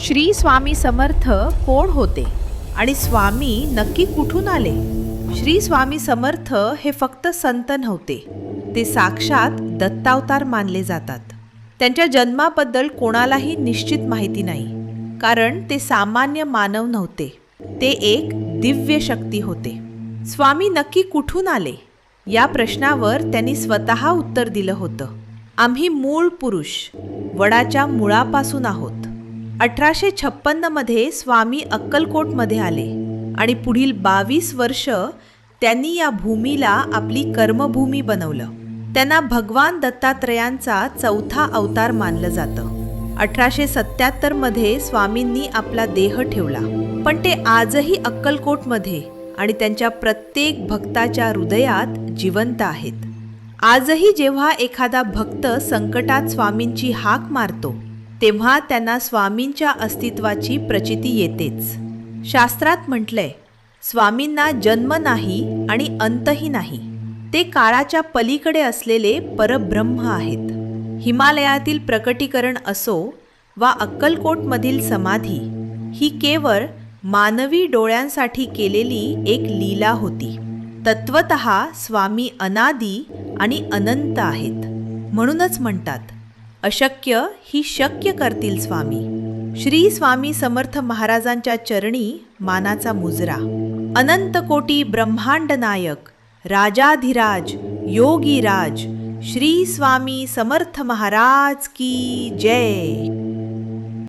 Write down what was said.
श्री स्वामी समर्थ कोण होते आणि स्वामी नक्की कुठून आले? श्री स्वामी समर्थ हे फक्त संत नव्हते, ते साक्षात दत्तावतार मानले जातात. त्यांच्या जन्माबद्दल कोणालाही निश्चित माहिती नाही, कारण ते सामान्य मानव नव्हते, ते एक दिव्य शक्ती होते. स्वामी नक्की कुठून आले या प्रश्नावर त्यांनी स्वतः उत्तर दिलं होतं. आम्ही मूळ पुरुष वडाच्या मुळापासून आहोत. 1856 मध्ये स्वामी अक्कलकोटमध्ये आले आणि पुढील 22 वर्ष त्यांनी या भूमीला आपली कर्मभूमी बनवलं. त्यांना भगवान दत्तात्रयांचा चौथा अवतार मानलं जातं. 1877 मध्ये स्वामींनी आपला देह ठेवला, पण ते आजही अक्कलकोटमध्ये आणि त्यांच्या प्रत्येक भक्ताच्या हृदयात जिवंत आहेत. आजही जेव्हा एखादा भक्त संकटात स्वामींची हाक मारतो, तेव्हा त्यांना स्वामींच्या अस्तित्वाची प्रचिती येतेच. शास्त्रात म्हटलंय, स्वामींना जन्म नाही आणि अंतही नाही. ते काळाच्या पलीकडे असलेले परब्रह्म आहेत. हिमालयातील प्रकटीकरण असो वा अक्कलकोटमधील समाधी, ही केवळ मानवी डोळ्यांसाठी केलेली एक लीला होती. तत्वतः स्वामी अनादी आणि अनंत आहेत. म्हणूनच म्हणतात, अशक्य ही शक्य करतील स्वामी. श्री स्वामी समर्थ महाराजांच्या चरणी मानाचा मुजरा. अनंत कोटी ब्रह्मांड नायक राजाधिराज योगीराज श्री स्वामी समर्थ महाराज की जय.